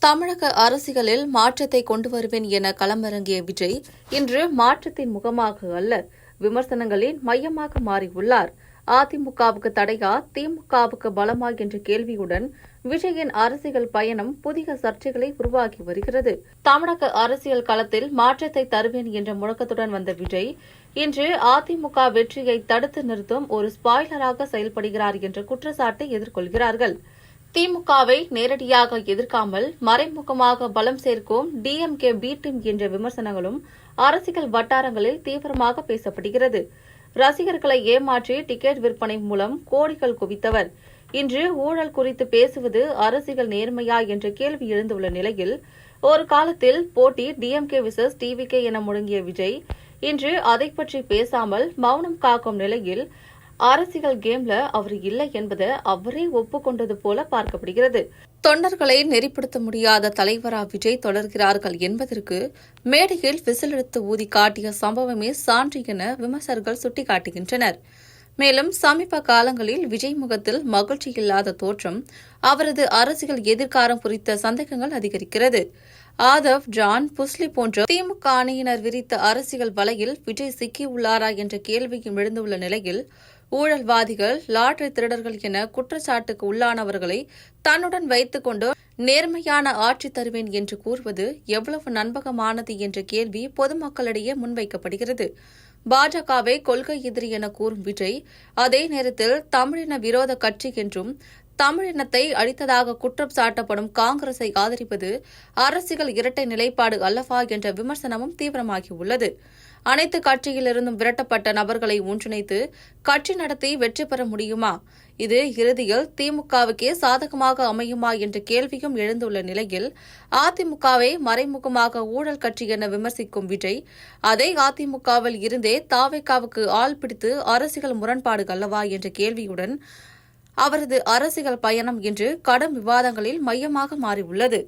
தமிழக அரசியலில் மாற்றத்தை கொண்டு வருவேன் என களமிறங்கிய விஜய் இன்று மாற்றத்தின் முகமாக அல்ல, விமர்சனங்களின் மையமாக மாறியுள்ளார். அதிமுகவுக்கு தடையா, திமுகவுக்கு பலமா என்ற கேள்வியுடன் விஜயின் அரசியல் பயணம் புதிய சர்ச்சைகளை உருவாக்கி வருகிறது. தமிழக அரசியல் களத்தில் மாற்றத்தை தருவேன் என்ற முழக்கத்துடன் வந்த விஜய் இன்று அதிமுக வெற்றியை தடுத்து நிறுத்தும் ஒரு ஸ்பாய்லராக செயல்படுகிறார் என்ற குற்றச்சாட்டை எதிர்கொள்கிறார்கள். திமுகவை நேரடியாக எதிர்க்காமல் மறைமுகமாக பலம் சேர்க்கும் டிஎம்கே பி டீம் என்ற விமர்சனங்களும் அரசியல் வட்டாரங்களில் தீவிரமாக பேசப்படுகிறது. ரசிகர்களை ஏமாற்றி டிக்கெட் விற்பனை மூலம் கோடிகள் குவித்தவர் இன்று ஊழல் குறித்து பேசுவது அரசியல் நேர்மையா என்ற கேள்வி எழுந்துள்ள நிலையில், ஒரு காலத்தில் போட்டி டிஎம்கே விசஸ் டிவிகே என முழங்கிய விஜய் இன்று அதை பற்றி பேசாமல் மௌனம் காக்கும் நிலையில், அரசியல் கேம்ல அவர் இல்லை என்பதை அவரே ஒப்புக்கொண்டது போல பார்க்கப்படுகிறது. தொண்டர்களை நெறிப்படுத்த முடியாத தலைவரா விஜய் தொடர்கிறார்கள் என்பதற்கு மேடையில் விசிலெடுத்து ஊதி காட்டிய சம்பவமே சான்று என விமர்சகர்கள் சுட்டிக்காட்டுகின்றனர். மேலும் சமீப காலங்களில் விஜய் முகத்தில் மகிழ்ச்சி இல்லாத தோற்றம், அவரது அரசியல் எதிர்காலம் குறித்த சந்தேகங்கள் அதிகரிக்கிறது. ஆதவ், ஜான், புஸ்லி போன்ற திமுக அணியினர் விரித்த அரசியல் வலையில் விஜய் சிக்கியுள்ளாரா என்ற கேள்வியும் எழுந்துள்ள நிலையில், ஊழல்வாதிகள், லாட்டரி திருடர்கள் என குற்றச்சாட்டுக்கு உள்ளானவர்களை தன்னுடன் வைத்துக் கொண்டு நேர்மையான ஆட்சி தருவேன் என்று கூறுவது எவ்வளவு நம்பகமானது என்ற கேள்வி பொதுமக்களிடையே முன்வைக்கப்படுகிறது. பாஜகவை கொள்கை எதிரி என கூறும் விஜய், அதே நேரத்தில் தமிழின விரோத கட்சி என்றும் தமிழினத்தை அழித்ததாக குற்றம் சாட்டப்படும் காங்கிரஸை ஆதரிப்பது அரசியல் இரட்டை நிலைப்பாடு அல்லவா என்ற விமர்சனமும் தீவிரமாகியுள்ளது. அனைத்து கட்சியிலிருந்தும் விரட்டப்பட்ட நபர்களை ஒன்றிணைத்து கட்சி நடத்தி வெற்றி பெற முடியுமா? இது இறுதியில் திமுகவுக்கே சாதகமாக அமையுமா என்ற கேள்வியும் எழுந்துள்ள நிலையில், அதிமுகவை மறைமுகமாக ஊழல் கட்சி என விமர்சிக்கும் விஜய், அதே அதிமுகவில் இருந்தே தாவேகாவுக்கு ஆள் பிடித்து அரசியல் முரண்பாடு அல்லவா என்ற கேள்வியுடன் அவரது அரசியல் பயணம் இன்று கடும் விவாதங்களில் மையமாக மாறியுள்ளது.